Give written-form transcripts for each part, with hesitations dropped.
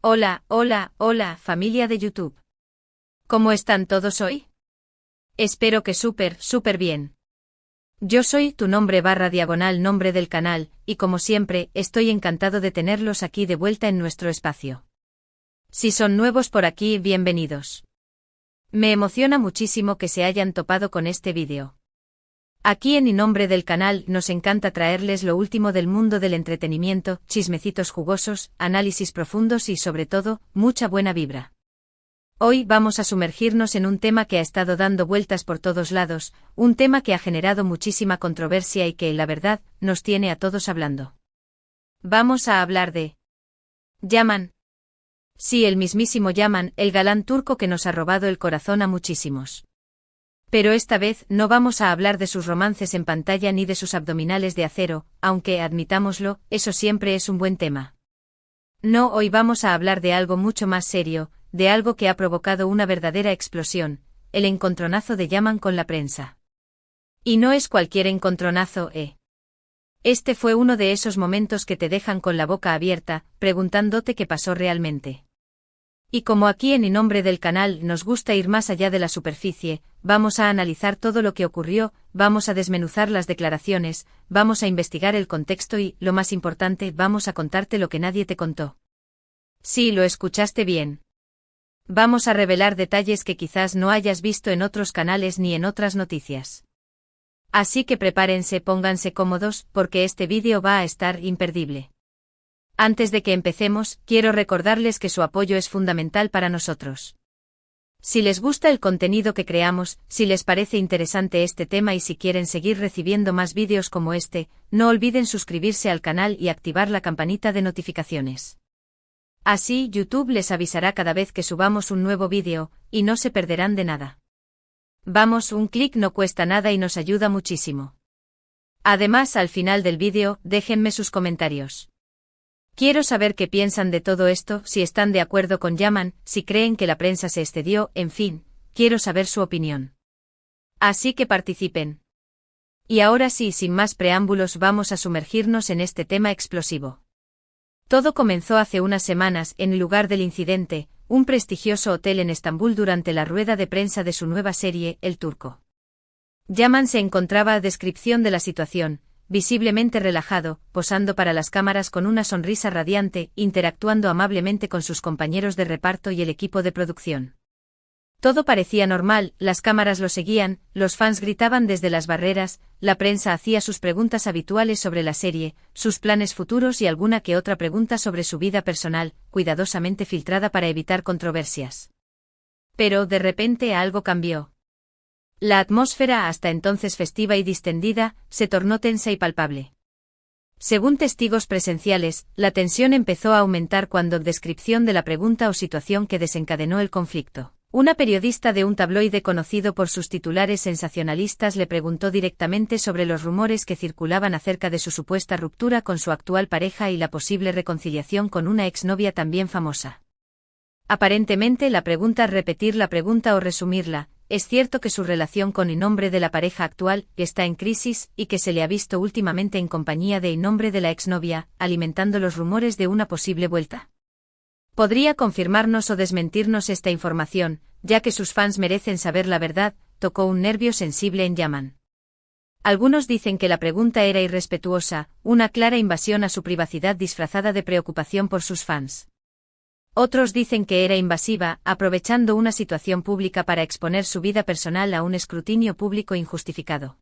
Hola, hola, hola, familia de YouTube. ¿Cómo están todos hoy? Espero que súper bien. Yo soy tu nombre del canal, y como siempre, estoy encantado de tenerlos aquí de vuelta en nuestro espacio. Si son nuevos por aquí, bienvenidos. Me emociona muchísimo que se hayan topado con este vídeo. Aquí en nombre del canal nos encanta traerles lo último del mundo del entretenimiento, chismecitos jugosos, análisis profundos y sobre todo, mucha buena vibra. Hoy vamos a sumergirnos en un tema que ha estado dando vueltas por todos lados, un tema que ha generado muchísima controversia y que, la verdad, nos tiene a todos hablando. Vamos a hablar de Yaman. Sí, el mismísimo Yaman, el galán turco que nos ha robado el corazón a muchísimos. Pero esta vez no vamos a hablar de sus romances en pantalla ni de sus abdominales de acero, aunque, admitámoslo, eso siempre es un buen tema. No, hoy vamos a hablar de algo mucho más serio, de algo que ha provocado una verdadera explosión, el encontronazo de Yaman con la prensa. Y no es cualquier encontronazo, Este fue uno de esos momentos que te dejan con la boca abierta, preguntándote qué pasó realmente. Y como aquí en nombre del canal nos gusta ir más allá de la superficie, vamos a analizar todo lo que ocurrió, vamos a desmenuzar las declaraciones, vamos a investigar el contexto y, lo más importante, vamos a contarte lo que nadie te contó. Sí, lo escuchaste bien. Vamos a revelar detalles que quizás no hayas visto en otros canales ni en otras noticias. Así que prepárense, pónganse cómodos, porque este vídeo va a estar imperdible. Antes de que empecemos, quiero recordarles que su apoyo es fundamental para nosotros. Si les gusta el contenido que creamos, si les parece interesante este tema y si quieren seguir recibiendo más vídeos como este, no olviden suscribirse al canal y activar la campanita de notificaciones. Así, YouTube les avisará cada vez que subamos un nuevo vídeo, y no se perderán de nada. Vamos, un clic no cuesta nada y nos ayuda muchísimo. Además, al final del vídeo, déjenme sus comentarios. Quiero saber qué piensan de todo esto, si están de acuerdo con Yaman, si creen que la prensa se excedió, en fin, quiero saber su opinión. Así que participen. Y ahora sí, sin más preámbulos, vamos a sumergirnos en este tema explosivo. Todo comenzó hace unas semanas, en el lugar del incidente, un prestigioso hotel en Estambul durante la rueda de prensa de su nueva serie, El Turco. Yaman se encontraba a descripción de la situación, visiblemente relajado, posando para las cámaras con una sonrisa radiante, interactuando amablemente con sus compañeros de reparto y el equipo de producción. Todo parecía normal, las cámaras lo seguían, los fans gritaban desde las barreras, la prensa hacía sus preguntas habituales sobre la serie, sus planes futuros y alguna que otra pregunta sobre su vida personal, cuidadosamente filtrada para evitar controversias. Pero de repente algo cambió. La atmósfera, hasta entonces festiva y distendida, se tornó tensa y palpable. Según testigos presenciales, la tensión empezó a aumentar cuando, descripción de la pregunta o situación que desencadenó el conflicto. Una periodista de un tabloide conocido por sus titulares sensacionalistas le preguntó directamente sobre los rumores que circulaban acerca de su supuesta ruptura con su actual pareja y la posible reconciliación con una exnovia también famosa. Aparentemente la pregunta, repetir la pregunta o resumirla. Es cierto que su relación con el nombre de la pareja actual está en crisis y que se le ha visto últimamente en compañía de el nombre de la exnovia, alimentando los rumores de una posible vuelta. ¿Podría confirmarnos o desmentirnos esta información, ya que sus fans merecen saber la verdad? Tocó un nervio sensible en Yaman. Algunos dicen que la pregunta era irrespetuosa, una clara invasión a su privacidad disfrazada de preocupación por sus fans. Otros dicen que era invasiva, aprovechando una situación pública para exponer su vida personal a un escrutinio público injustificado.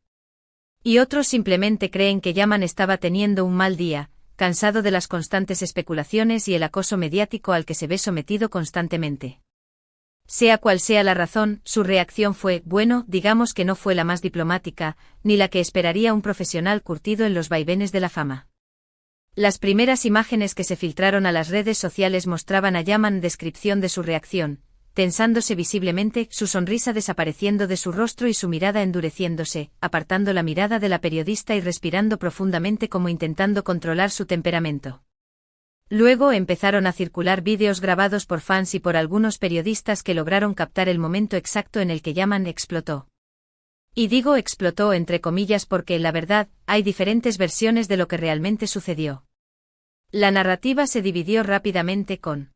Y otros simplemente creen que Yaman estaba teniendo un mal día, cansado de las constantes especulaciones y el acoso mediático al que se ve sometido constantemente. Sea cual sea la razón, su reacción fue, bueno, digamos que no fue la más diplomática, ni la que esperaría un profesional curtido en los vaivenes de la fama. Las primeras imágenes que se filtraron a las redes sociales mostraban a Yaman, descripción de su reacción, tensándose visiblemente, su sonrisa desapareciendo de su rostro y su mirada endureciéndose, apartando la mirada de la periodista y respirando profundamente como intentando controlar su temperamento. Luego empezaron a circular vídeos grabados por fans y por algunos periodistas que lograron captar el momento exacto en el que Yaman explotó. Y digo explotó entre comillas porque, la verdad, hay diferentes versiones de lo que realmente sucedió. La narrativa se dividió rápidamente con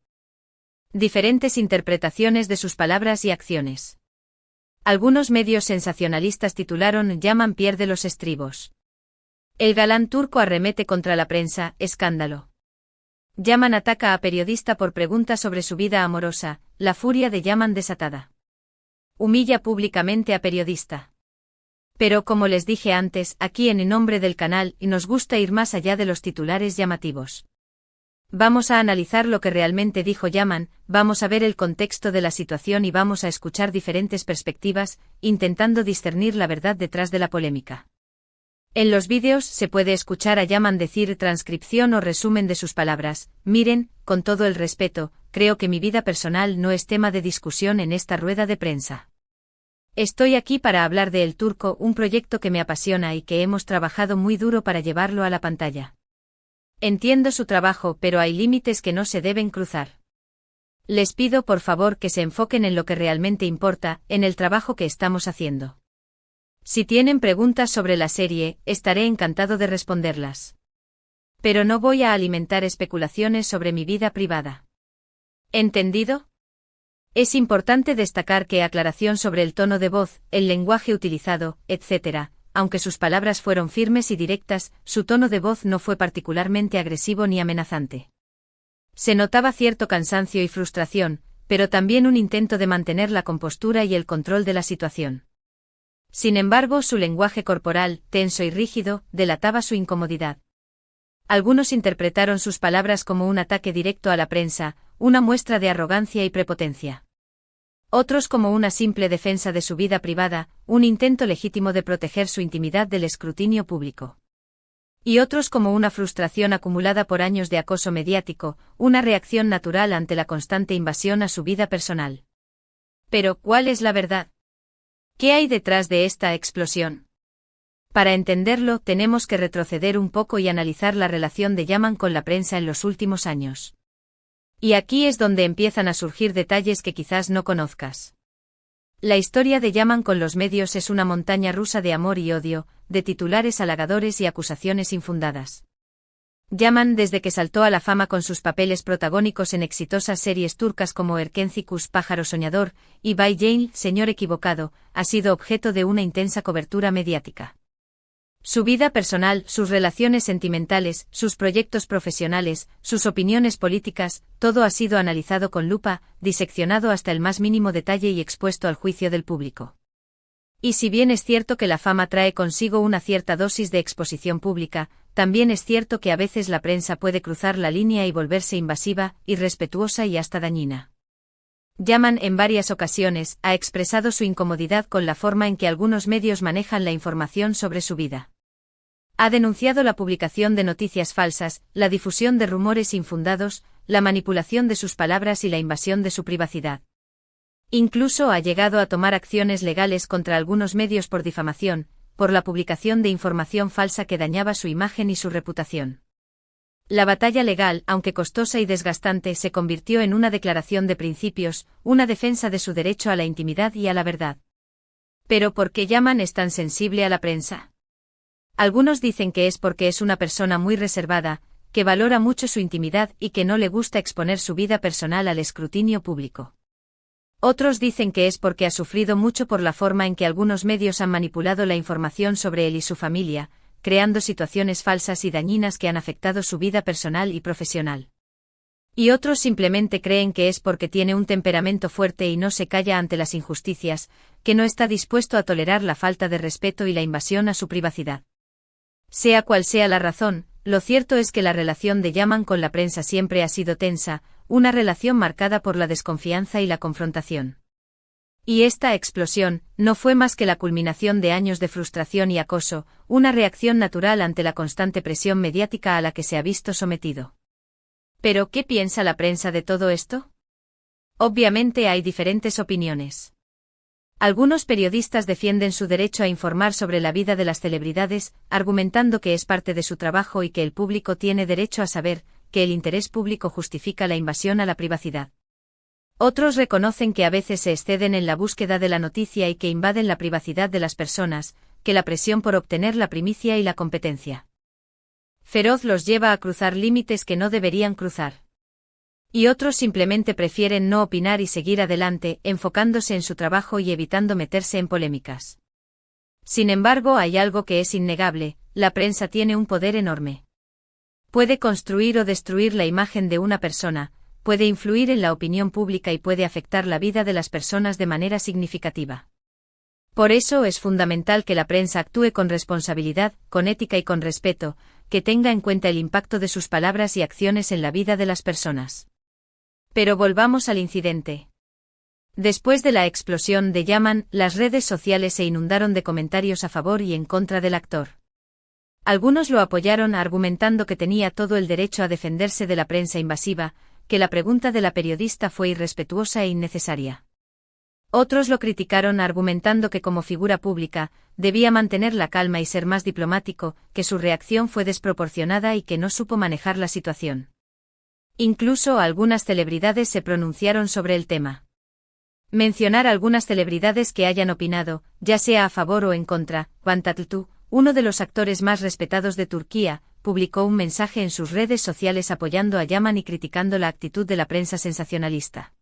Diferentes interpretaciones de sus palabras y acciones. Algunos medios sensacionalistas titularon Yaman pierde los estribos. El galán turco arremete contra la prensa, escándalo. Yaman ataca a periodista por preguntas sobre su vida amorosa, la furia de Yaman desatada. Humilla públicamente a periodista. Pero como les dije antes, aquí en nombre del canal, y nos gusta ir más allá de los titulares llamativos. Vamos a analizar lo que realmente dijo Yaman, vamos a ver el contexto de la situación y vamos a escuchar diferentes perspectivas, intentando discernir la verdad detrás de la polémica. En los vídeos se puede escuchar a Yaman decir transcripción o resumen de sus palabras. Miren, con todo el respeto, creo que mi vida personal no es tema de discusión en esta rueda de prensa. Estoy aquí para hablar de El Turco, un proyecto que me apasiona y que hemos trabajado muy duro para llevarlo a la pantalla. Entiendo su trabajo, pero hay límites que no se deben cruzar. Les pido por favor que se enfoquen en lo que realmente importa, en el trabajo que estamos haciendo. Si tienen preguntas sobre la serie, estaré encantado de responderlas. Pero no voy a alimentar especulaciones sobre mi vida privada. ¿Entendido? Es importante destacar que aclaración sobre el tono de voz, el lenguaje utilizado, etc., aunque sus palabras fueron firmes y directas, su tono de voz no fue particularmente agresivo ni amenazante. Se notaba cierto cansancio y frustración, pero también un intento de mantener la compostura y el control de la situación. Sin embargo, su lenguaje corporal, tenso y rígido, delataba su incomodidad. Algunos interpretaron sus palabras como un ataque directo a la prensa, una muestra de arrogancia y prepotencia. Otros como una simple defensa de su vida privada, un intento legítimo de proteger su intimidad del escrutinio público. Y otros como una frustración acumulada por años de acoso mediático, una reacción natural ante la constante invasión a su vida personal. Pero, ¿cuál es la verdad? ¿Qué hay detrás de esta explosión? Para entenderlo, tenemos que retroceder un poco y analizar la relación de Yaman con la prensa en los últimos años. Y aquí es donde empiezan a surgir detalles que quizás no conozcas. La historia de Yaman con los medios es una montaña rusa de amor y odio, de titulares halagadores y acusaciones infundadas. Yaman, desde que saltó a la fama con sus papeles protagónicos en exitosas series turcas como Erkencikus, Pájaro Soñador, y Bay Jane, Señor Equivocado, ha sido objeto de una intensa cobertura mediática. Su vida personal, sus relaciones sentimentales, sus proyectos profesionales, sus opiniones políticas, todo ha sido analizado con lupa, diseccionado hasta el más mínimo detalle y expuesto al juicio del público. Y si bien es cierto que la fama trae consigo una cierta dosis de exposición pública, también es cierto que a veces la prensa puede cruzar la línea y volverse invasiva, irrespetuosa y hasta dañina. Yaman en varias ocasiones ha expresado su incomodidad con la forma en que algunos medios manejan la información sobre su vida. Ha denunciado la publicación de noticias falsas, la difusión de rumores infundados, la manipulación de sus palabras y la invasión de su privacidad. Incluso ha llegado a tomar acciones legales contra algunos medios por difamación, por la publicación de información falsa que dañaba su imagen y su reputación. La batalla legal, aunque costosa y desgastante, se convirtió en una declaración de principios, una defensa de su derecho a la intimidad y a la verdad. ¿Pero por qué Yaman es tan sensible a la prensa? Algunos dicen que es porque es una persona muy reservada, que valora mucho su intimidad y que no le gusta exponer su vida personal al escrutinio público. Otros dicen que es porque ha sufrido mucho por la forma en que algunos medios han manipulado la información sobre él y su familia, creando situaciones falsas y dañinas que han afectado su vida personal y profesional. Y otros simplemente creen que es porque tiene un temperamento fuerte y no se calla ante las injusticias, que no está dispuesto a tolerar la falta de respeto y la invasión a su privacidad. Sea cual sea la razón, lo cierto es que la relación de Yaman con la prensa siempre ha sido tensa, una relación marcada por la desconfianza y la confrontación. Y esta explosión no fue más que la culminación de años de frustración y acoso, una reacción natural ante la constante presión mediática a la que se ha visto sometido. ¿Pero qué piensa la prensa de todo esto? Obviamente hay diferentes opiniones. Algunos periodistas defienden su derecho a informar sobre la vida de las celebridades, argumentando que es parte de su trabajo y que el público tiene derecho a saber, que el interés público justifica la invasión a la privacidad. Otros reconocen que a veces se exceden en la búsqueda de la noticia y que invaden la privacidad de las personas, que la presión por obtener la primicia y la competencia feroz los lleva a cruzar límites que no deberían cruzar. Y otros simplemente prefieren no opinar y seguir adelante, enfocándose en su trabajo y evitando meterse en polémicas. Sin embargo, hay algo que es innegable: la prensa tiene un poder enorme. Puede construir o destruir la imagen de una persona, puede influir en la opinión pública y puede afectar la vida de las personas de manera significativa. Por eso es fundamental que la prensa actúe con responsabilidad, con ética y con respeto, que tenga en cuenta el impacto de sus palabras y acciones en la vida de las personas. Pero volvamos al incidente. Después de la explosión de Yaman, las redes sociales se inundaron de comentarios a favor y en contra del actor. Algunos lo apoyaron argumentando que tenía todo el derecho a defenderse de la prensa invasiva, que la pregunta de la periodista fue irrespetuosa e innecesaria. Otros lo criticaron argumentando que como figura pública, debía mantener la calma y ser más diplomático, que su reacción fue desproporcionada y que no supo manejar la situación. Incluso algunas celebridades se pronunciaron sobre el tema. Mencionar algunas celebridades que hayan opinado, ya sea a favor o en contra. Van Tatlıtuğ, uno de los actores más respetados de Turquía, publicó un mensaje en sus redes sociales apoyando a Yaman y criticando la actitud de la prensa sensacionalista.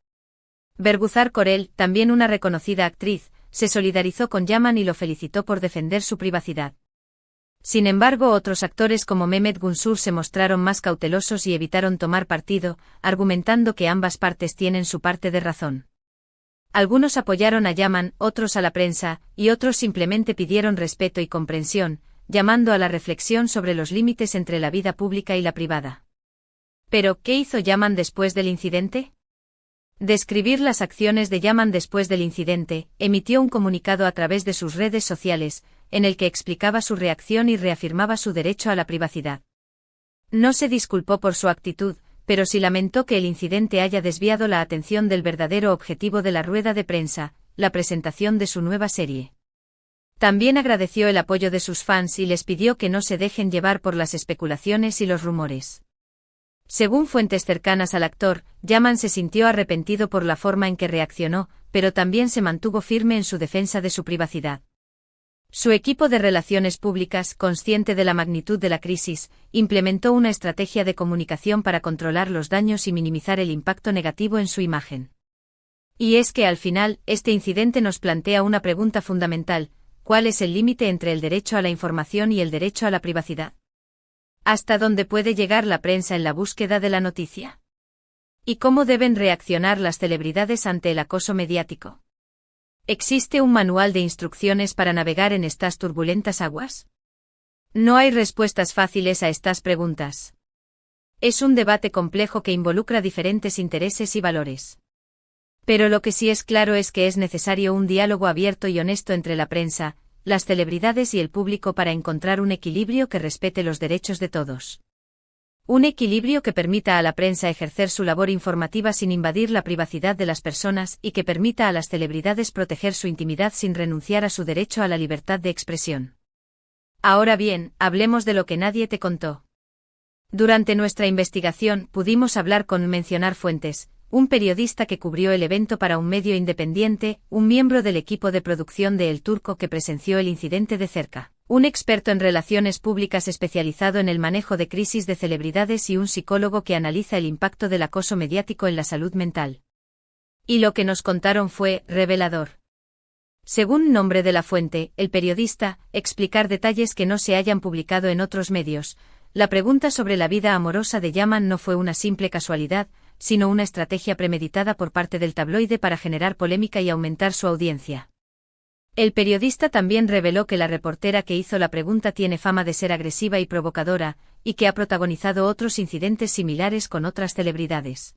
Bergüzar Korel, también una reconocida actriz, se solidarizó con Yaman y lo felicitó por defender su privacidad. Sin embargo, otros actores como Mehmet Günsur se mostraron más cautelosos y evitaron tomar partido, argumentando que ambas partes tienen su parte de razón. Algunos apoyaron a Yaman, otros a la prensa, y otros simplemente pidieron respeto y comprensión, llamando a la reflexión sobre los límites entre la vida pública y la privada. Pero, ¿qué hizo Yaman después del incidente? Describir las acciones de Yaman después del incidente, emitió un comunicado a través de sus redes sociales, en el que explicaba su reacción y reafirmaba su derecho a la privacidad. No se disculpó por su actitud, pero sí lamentó que el incidente haya desviado la atención del verdadero objetivo de la rueda de prensa, la presentación de su nueva serie. También agradeció el apoyo de sus fans y les pidió que no se dejen llevar por las especulaciones y los rumores. Según fuentes cercanas al actor, Yaman se sintió arrepentido por la forma en que reaccionó, pero también se mantuvo firme en su defensa de su privacidad. Su equipo de relaciones públicas, consciente de la magnitud de la crisis, implementó una estrategia de comunicación para controlar los daños y minimizar el impacto negativo en su imagen. Y es que al final, este incidente nos plantea una pregunta fundamental: ¿cuál es el límite entre el derecho a la información y el derecho a la privacidad? ¿Hasta dónde puede llegar la prensa en la búsqueda de la noticia? ¿Y cómo deben reaccionar las celebridades ante el acoso mediático? ¿Existe un manual de instrucciones para navegar en estas turbulentas aguas? No hay respuestas fáciles a estas preguntas. Es un debate complejo que involucra diferentes intereses y valores. Pero lo que sí es claro es que es necesario un diálogo abierto y honesto entre la prensa, las celebridades y el público para encontrar un equilibrio que respete los derechos de todos. Un equilibrio que permita a la prensa ejercer su labor informativa sin invadir la privacidad de las personas y que permita a las celebridades proteger su intimidad sin renunciar a su derecho a la libertad de expresión. Ahora bien, hablemos de lo que nadie te contó. Durante nuestra investigación pudimos hablar con Mencionar Fuentes, un periodista que cubrió el evento para un medio independiente, un miembro del equipo de producción de El Turco que presenció el incidente de cerca, un experto en relaciones públicas especializado en el manejo de crisis de celebridades y un psicólogo que analiza el impacto del acoso mediático en la salud mental. Y lo que nos contaron fue revelador. Según nombre de la fuente, el periodista, explicar detalles que no se hayan publicado en otros medios. La pregunta sobre la vida amorosa de Yaman no fue una simple casualidad, sino una estrategia premeditada por parte del tabloide para generar polémica y aumentar su audiencia. El periodista también reveló que la reportera que hizo la pregunta tiene fama de ser agresiva y provocadora, y que ha protagonizado otros incidentes similares con otras celebridades.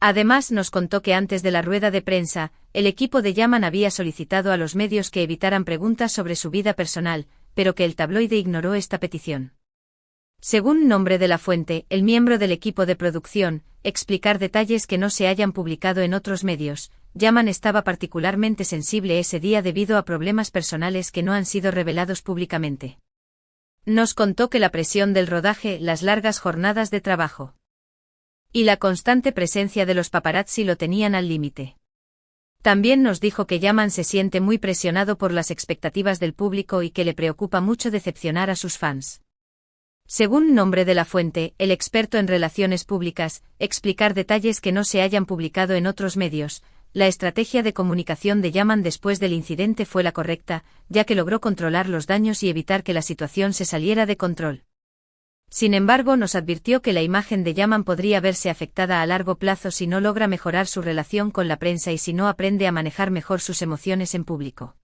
Además nos contó que antes de la rueda de prensa, el equipo de Yaman había solicitado a los medios que evitaran preguntas sobre su vida personal, pero que el tabloide ignoró esta petición. Según nombre de la fuente, el miembro del equipo de producción, explicar detalles que no se hayan publicado en otros medios. Yaman estaba particularmente sensible ese día debido a problemas personales que no han sido revelados públicamente. Nos contó que la presión del rodaje, las largas jornadas de trabajo y la constante presencia de los paparazzi lo tenían al límite. También nos dijo que Yaman se siente muy presionado por las expectativas del público y que le preocupa mucho decepcionar a sus fans. Según nombre de la fuente, el experto en relaciones públicas, explicar detalles que no se hayan publicado en otros medios. La estrategia de comunicación de Yaman después del incidente fue la correcta, ya que logró controlar los daños y evitar que la situación se saliera de control. Sin embargo, nos advirtió que la imagen de Yaman podría verse afectada a largo plazo si no logra mejorar su relación con la prensa y si no aprende a manejar mejor sus emociones en público.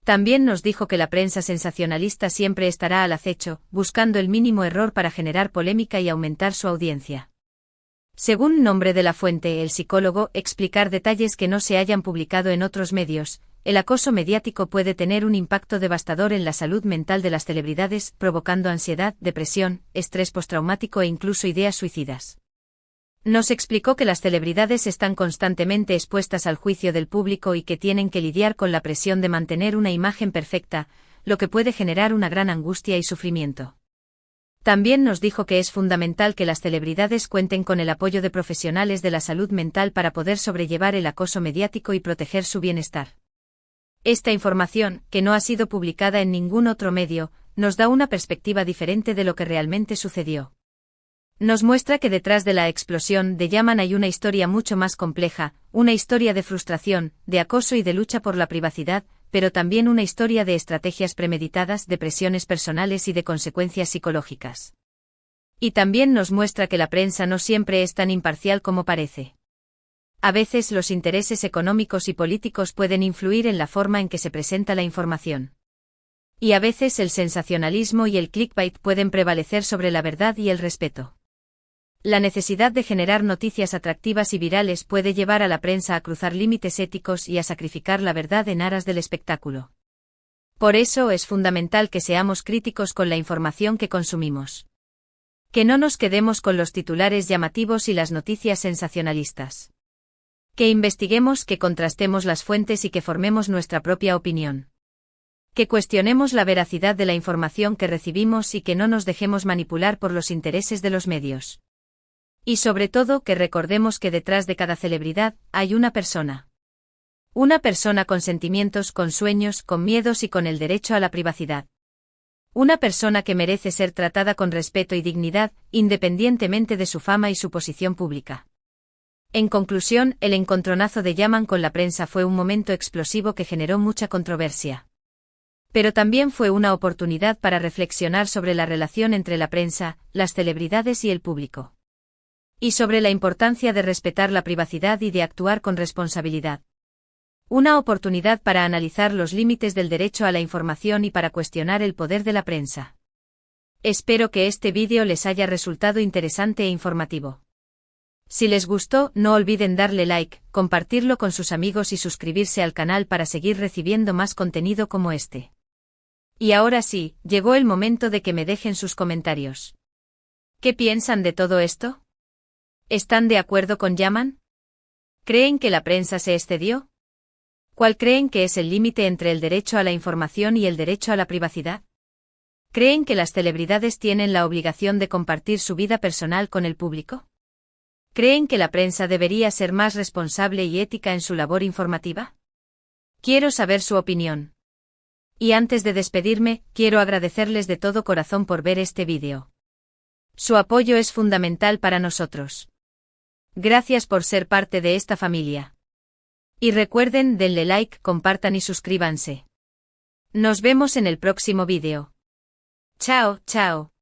También nos dijo que la prensa sensacionalista siempre estará al acecho, buscando el mínimo error para generar polémica y aumentar su audiencia. Según nombre de la fuente, el psicólogo, explicar detalles que no se hayan publicado en otros medios. El acoso mediático puede tener un impacto devastador en la salud mental de las celebridades, provocando ansiedad, depresión, estrés postraumático e incluso ideas suicidas. Nos explicó que las celebridades están constantemente expuestas al juicio del público y que tienen que lidiar con la presión de mantener una imagen perfecta, lo que puede generar una gran angustia y sufrimiento. También nos dijo que es fundamental que las celebridades cuenten con el apoyo de profesionales de la salud mental para poder sobrellevar el acoso mediático y proteger su bienestar. Esta información, que no ha sido publicada en ningún otro medio, nos da una perspectiva diferente de lo que realmente sucedió. Nos muestra que detrás de la explosión de Yaman hay una historia mucho más compleja, una historia de frustración, de acoso y de lucha por la privacidad, pero también una historia de estrategias premeditadas, de presiones personales y de consecuencias psicológicas. Y también nos muestra que la prensa no siempre es tan imparcial como parece. A veces los intereses económicos y políticos pueden influir en la forma en que se presenta la información. Y a veces el sensacionalismo y el clickbait pueden prevalecer sobre la verdad y el respeto. La necesidad de generar noticias atractivas y virales puede llevar a la prensa a cruzar límites éticos y a sacrificar la verdad en aras del espectáculo. Por eso es fundamental que seamos críticos con la información que consumimos. Que no nos quedemos con los titulares llamativos y las noticias sensacionalistas. Que investiguemos, que contrastemos las fuentes y que formemos nuestra propia opinión. Que cuestionemos la veracidad de la información que recibimos y que no nos dejemos manipular por los intereses de los medios. Y sobre todo que recordemos que detrás de cada celebridad hay una persona. Una persona con sentimientos, con sueños, con miedos y con el derecho a la privacidad. Una persona que merece ser tratada con respeto y dignidad, independientemente de su fama y su posición pública. En conclusión, el encontronazo de Yaman con la prensa fue un momento explosivo que generó mucha controversia. Pero también fue una oportunidad para reflexionar sobre la relación entre la prensa, las celebridades y el público. Y sobre la importancia de respetar la privacidad y de actuar con responsabilidad. Una oportunidad para analizar los límites del derecho a la información y para cuestionar el poder de la prensa. Espero que este vídeo les haya resultado interesante e informativo. Si les gustó, no olviden darle like, compartirlo con sus amigos y suscribirse al canal para seguir recibiendo más contenido como este. Y ahora sí, llegó el momento de que me dejen sus comentarios. ¿Qué piensan de todo esto? ¿Están de acuerdo con Yaman? ¿Creen que la prensa se excedió? ¿Cuál creen que es el límite entre el derecho a la información y el derecho a la privacidad? ¿Creen que las celebridades tienen la obligación de compartir su vida personal con el público? ¿Creen que la prensa debería ser más responsable y ética en su labor informativa? Quiero saber su opinión. Y antes de despedirme, quiero agradecerles de todo corazón por ver este vídeo. Su apoyo es fundamental para nosotros. Gracias por ser parte de esta familia. Y recuerden, denle like, compartan y suscríbanse. Nos vemos en el próximo vídeo. Chao, chao.